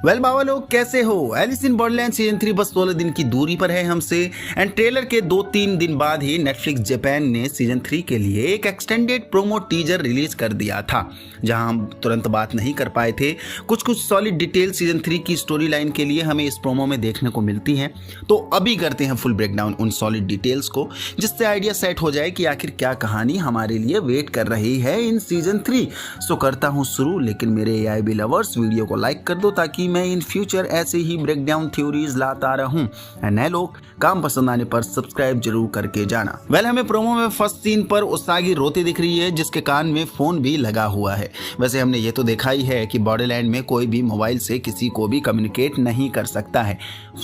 Well बाबा लोग कैसे हो। एलिस इन बॉर्डरलैंड सीजन 3 बस 16 दिन की दूरी पर है हमसे। एंड ट्रेलर के 2-3 दिन बाद ही नेटफ्लिक्स जापान ने सीजन 3 के लिए एक एक्सटेंडेड प्रोमो टीजर रिलीज कर दिया था, जहां हम तुरंत बात नहीं कर पाए थे। कुछ सॉलिड डिटेल सीजन 3 की स्टोरी लाइन के लिए हमें इस प्रोमो में देखने को मिलती हैं। तो अभी करते हैं फुल ब्रेकडाउन उन सॉलिड डिटेल्स को, जिससे आइडिया सेट हो जाए कि आखिर क्या कहानी हमारे लिए वेट कर रही है इन सीजन 3। सो करता हूं शुरू, लेकिन मेरे AIB लवर्स वीडियो को लाइक कर दो ताकि मैं इन फ्यूचर ऐसे ही ब्रेकडाउन थ्योरीज लाता रहूं। नए लोग काम पसंद आने पर सब्सक्राइब जरूर करके जाना। वेल हमें प्रोमो में फर्स्ट सीन पर उसागी रोती दिख रही है, जिसके कान में फोन भी लगा हुआ है। वैसे हमने ये तो देखा ही है कि बॉर्डरलैंड में कोई भी मोबाइल से किसी को भी कम्युनिकेट नहीं कर सकता है,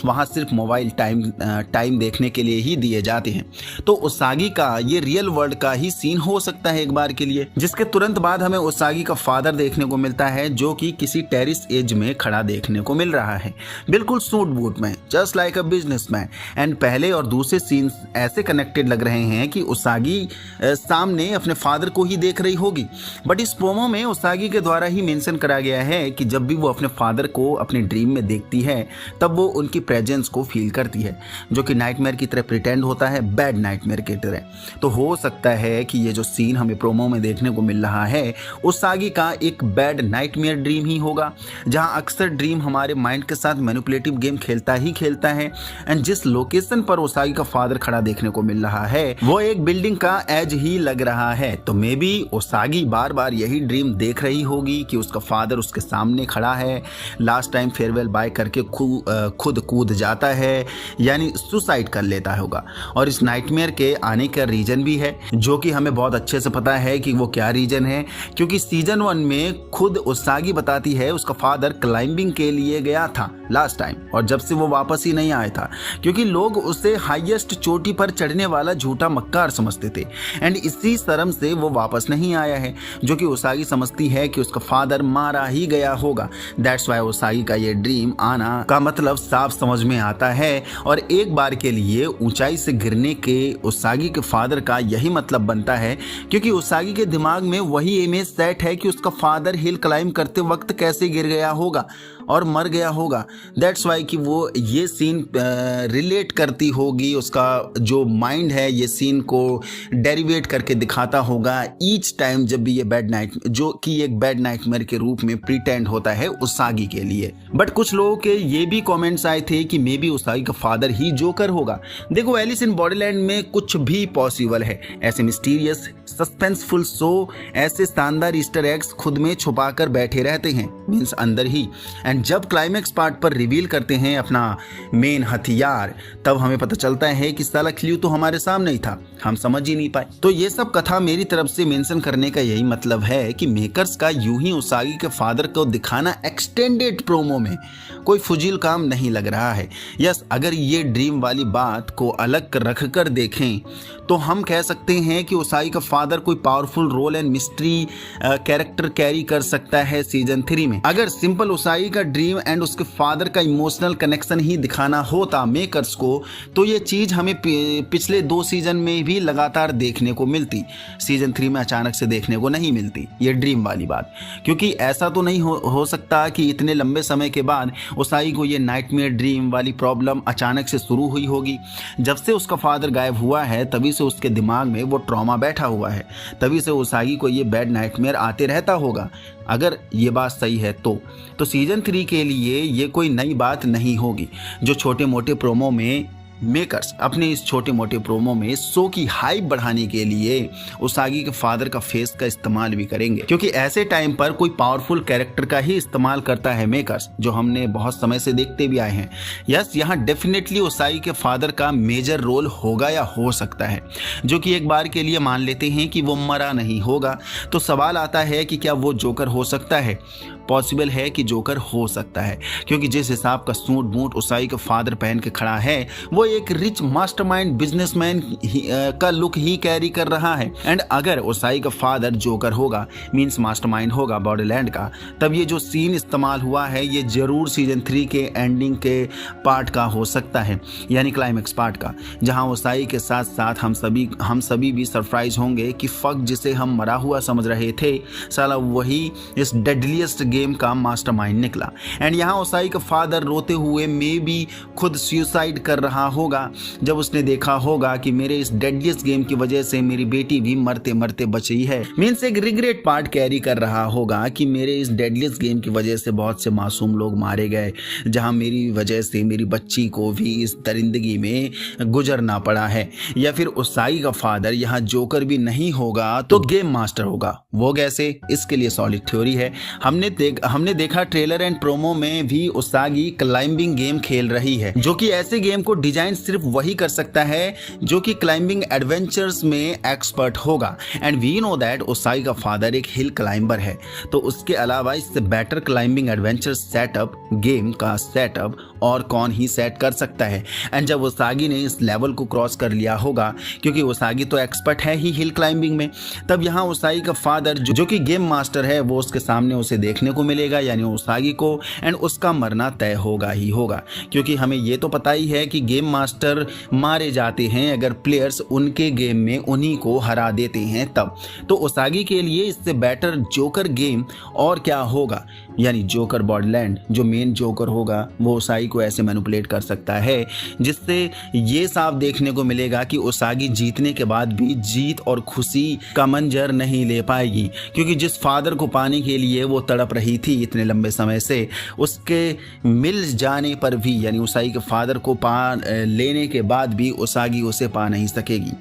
वहां सिर्फ मोबाइल टाइम देखने के लिए ही दिए जाते हैं। तो उसागी का ये रियल वर्ल्ड का ही सीन हो सकता है एक बार के लिए, जिसके तुरंत बाद हमें उसागी का फादर देखने को मिलता है, जो कि किसी टेरिस एज में खड़ा देखने को मिल रहा है, बिल्कुल सूट बूट में, just like a businessman. And पहले और दूसरे सीन्स ऐसे कनेक्टेड लग रहे हैं कि उसागी सामने अपने फादर को ही देख रही होगी। बट इस प्रोमो में उसागी के द्वारा ही मेंशन करा गया है कि जब भी वो अपने फादर को अपने ड्रीम में देखती है तब वो उनकी प्रेजेंस को फील करती है, जो कि नाइटमेयर की तरह प्रिटेंड होता है, बैड नाइटमेयर की तरह। तो हो सकता है कि ये जो सीन हमें प्रोमो में देखने को मिल रहा है उसागी का एक बैड नाइटमेयर ड्रीम ही होगा, जहां अक्सर ड्रीम हमारे माइंड के साथ मैनिपुलेटिव गेम खेलता है। एंड जिस लोकेशन पर उसागी का फादर खड़ा देखने को मिल रहा है वो एक बिल्डिंग का एज ही लग रहा है। तो मे बी उसागी बार बार यही ड्रीम देख रही होगी कि उसका फादर उसके सामने खड़ा है, लास्ट टाइम फेयरवेल बाय करके खुद कूद जाता है, यानी सुसाइड कर लेता होगा। और इस नाइटमेयर के आने का रीजन भी है, जो कि हमें बहुत अच्छे से पता है कि वो क्या रीजन है, क्योंकि सीजन 1 में खुद उसागी बताती है उसका फादर क्लाइंबिंग के लिए गया था लास्ट टाइम, और जब से वो वापस ही नहीं आया था, क्योंकि लोग उसे हाईएस्ट चोटी पर चढ़ने वाला झूठा मक्कार समझते थे। एंड इसी शर्म से वो वापस नहीं आया है, जो कि उसागी समझती है कि उसका फादर मारा ही गया होगा। दैट्स वाई उसागी का ये ड्रीम आना का मतलब साफ समझ में आता है, और एक बार के लिए ऊंचाई से गिरने के उसागी के फादर का यही मतलब बनता है, क्योंकि उसागी के दिमाग में वही इमेज सेट है कि उसका फादर हिल क्लाइंब करते वक्त कैसे गिर गया होगा और मर गया होगा। दैट्स वाई कि वो ये सीन रिलेट करती होगी, उसका जो माइंड है ये सीन को डेरिवेट करके दिखाता होगा ईच टाइम जब भी ये बैड नाइट, जो कि एक बैड नाइटमेयर के रूप में प्रिटेंड होता है उसागी के लिए। बट कुछ लोगों के ये भी कमेंट्स आए थे कि मे बी उसागी का फादर ही जोकर होगा। देखो एलिस इन बॉर्डरलैंड में कुछ भी पॉसिबल है। ऐसे मिस्टीरियस सस्पेंसफुल शो ऐसे शानदार ईस्टर एग्स खुद में छुपा कर बैठे रहते हैं, मीन्स अंदर ही। एंड जब क्लाइमेक्स पार्ट पर रिवील करते हैं अपना मेन हथियार, तब हमें पता चलता है कि साला क्ल्यू तो हमारे सामने ही था, हम समझ ही नहीं पाए। तो ये सब कथा मेरी तरफ से मेंशन करने का यही मतलब है कि मेकर्स का यूं ही उसागी के फादर को दिखाना एक्सटेंडेड प्रोमो में कोई फुजील काम नहीं लग रहा है। यस, अगर ये ड्रीम वाली बात को अलग रख कर देखें तो हम कह सकते हैं कि उसागी का फादर कोई powerful role and mystery character carry कर सकता है सीजन 3 में। अगर सिंपल उसागी का ड्रीम एंड उसके फादर का इमोशनल कनेक्शन ही दिखाना होता मेकर्स को, तो ये चीज हमें पिछले 2 सीजन में भी लगातार देखने को मिलती, सीजन 3 में अचानक से देखने को नहीं मिलती ये ड्रीम वाली बात। क्योंकि ऐसा तो नहीं हो सकता कि इतने लंबे समय के बाद उसागी को ये नाइटमेयर ड्रीम वाली प्रॉब्लम अचानक से शुरू हुई होगी। जब से उसका फादर गायब हुआ है तभी से उसके दिमाग में वो ट्रॉमा बैठा हुआ है, तभी से उसागी को ये बैड नाइटमेयर आते रहता होगा। अगर ये बात सही है तो सीजन 3 के लिए ये कोई नई बात नहीं होगी, जो छोटे मोटे प्रोमो में मेकर्स अपने इस छोटे मोटे प्रोमो में शो की हाइप बढ़ाने के लिए उसागी के फादर का फेस का इस्तेमाल भी करेंगे, क्योंकि ऐसे टाइम पर कोई पावरफुल कैरेक्टर का ही इस्तेमाल करता है मेकर्स, जो हमने बहुत समय से देखते भी आए हैं। यस, यहाँ डेफिनेटली उसागी के फादर का मेजर रोल होगा या हो सकता है, जो कि एक बार के लिए मान लेते हैं कि वो मरा नहीं होगा। तो सवाल आता है कि क्या वो जोकर हो सकता है? पॉसिबल है कि जोकर हो सकता है, क्योंकि जिस हिसाब का सूट बूट उसागी का फादर पहन के खड़ा है वो एक रिच मास्टरमाइंड बिजनेसमैन का लुक ही कैरी कर रहा है। एंड अगर उसागी का फादर जोकर होगा, मींस मास्टरमाइंड होगा बॉर्डरलैंड का, तब ये जो सीन इस्तेमाल हुआ है ये जरूर सीजन 3 के एंडिंग के पार्ट का हो सकता है, यानी क्लाइमेक्स पार्ट का, जहां उसागी के साथ साथ हम सभी भी सरप्राइज होंगे कि फक जिसे हम मरा हुआ समझ रहे थे, साला वही इस डेडलीस्ट गेम का मास्टरमाइंड निकला। एंड यहाँ ओसाई का फादर रोते हुए मे बी खुद सुसाइड कर रहा होगा जब उसने देखा होगा कि मेरे इस डेडलिएस्ट गेम की वजह से मेरी बेटी भी मरते मरते बची है। मीन्स एक रिग्रेट पार्ट कैरी कर रहा होगा कि मेरे इस डेडलिएस्ट गेम की वजह से बहुत से मासूम लोग मारे गए, जहां मेरी वजह से मेरी बच्ची को भी इस दरिंदगी में गुजरना पड़ा है। या फिर ओसाई का फादर यहाँ जोकर भी नहीं होगा तो गेम मास्टर होगा। वो कैसे, इसके लिए सॉलिड थ्योरी है। हमने देखा ट्रेलर एंड प्रोमो में भी उसागी क्लाइंबिंग गेम खेल रही है, जो कि ऐसे गेम को डिजाइन सिर्फ वही कर सकता है जो कि क्लाइंबिंग एडवेंचर्स में एक्सपर्ट होगा। And we know that Usagi का फादर एक हिल क्लाइंबर है, तो उसके अलावा इससे better climbing adventure setup, game का सेटअप और कौन ही सेट कर सकता है। एंड जब उसागी ने इस लेवल को क्रॉस कर लिया होगा, क्योंकि उसागी तो एक्सपर्ट है ही हिल क्लाइंबिंग में, तब यहाँ उसागी का फादर जो कि गेम मास्टर है वो उसके सामने उसे देखने को मिलेगा, यानी उसागी को, एंड उसका मरना तय होगा ही होगा। क्योंकि हमें ये तो पता ही है कि गेम मास्टर मारे जाते हैं अगर प्लेयर्स उनके गेम में उन्हीं को हरा देते हैं तब। तो उसागी के लिए इससे बेटर जोकर गेम और क्या होगा, यानी जोकर बॉर्डरलैंड जो मेन जोकर होगा वो उसागी को ऐसे मैनिपुलेट कर सकता है जिससे ये साफ देखने को मिलेगा कि उसागी जीतने के बाद भी जीत और खुशी का मंजर नहीं ले पाएगी। क्योंकि जिस फादर को पाने के लिए वो तड़प रही थी इतने लंबे समय से, उसके मिल जाने पर भी, यानी उसागी के फादर को पा लेने के बाद भी उसागी उसे पा नहीं सकेगी।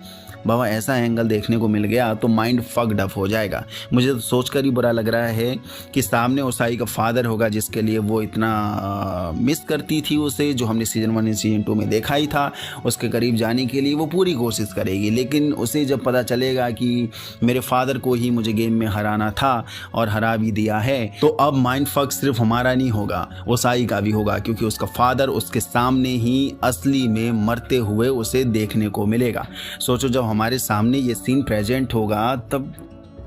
बाबा ऐसा एंगल देखने को मिल गया तो माइंड फक्ड अप हो जाएगा। मुझे तो सोचकर ही बुरा लग रहा है कि सामने उसागी का फादर होगा जिसके लिए वो इतना मिस करती थी उसे, जो हमने सीजन 1 और सीजन 2 में देखा ही था। उसके करीब जाने के लिए वो पूरी कोशिश करेगी, लेकिन उसे जब पता चलेगा कि मेरे फादर को ही मुझे गेम में हराना था और हरा भी दिया है, तो अब माइंड फक सिर्फ हमारा नहीं होगा, उसागी का भी होगा, क्योंकि उसका फादर उसके सामने ही असली में मरते हुए उसे देखने को मिलेगा। सोचो जब हमारे सामने ये सीन प्रेजेंट होगा तब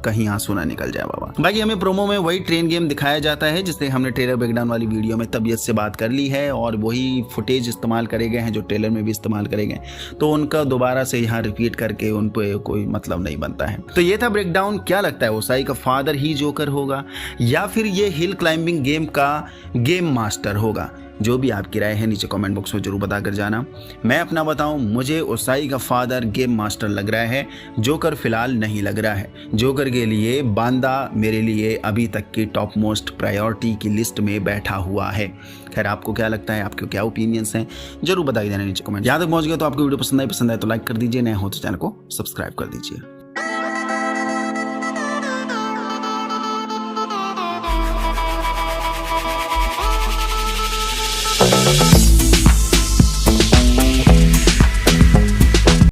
कहीं आंसू ना निकल जाए बाबा। बाकी हमें प्रोमो में वही ट्रेन गेम दिखाया जाता है जिससे हमने ट्रेलर ब्रेकडाउन वाली वीडियो में तबीयत से बात कर ली है, और वही फुटेज इस्तेमाल करे गए हैं जो ट्रेलर में भी इस्तेमाल करे गए, तो उनका दोबारा से यहाँ रिपीट करके उन पे कोई मतलब नहीं बनता है। तो ये था ब्रेकडाउन। क्या लगता है उसागी का फादर ही जोकर होगा या फिर ये हिल क्लाइंबिंग गेम का गेम मास्टर होगा? जो भी आपकी राय है नीचे कमेंट बॉक्स में जरूर बताकर जाना। मैं अपना बताऊं, मुझे उसागी का फादर गेम मास्टर लग रहा है, जोकर फिलहाल नहीं लग रहा है। जोकर के लिए बांदा मेरे लिए अभी तक की टॉप मोस्ट प्रायोरिटी की लिस्ट में बैठा हुआ है। खैर आपको क्या लगता है, आपके क्या ओपिनियंस हैं, जरूर बताइए देना नीचे कमेंट। यहाँ तक पहुँच गया तो आपको वीडियो पसंद आए तो लाइक कर दीजिए, नए हो तो चैनल को सब्सक्राइब कर दीजिए।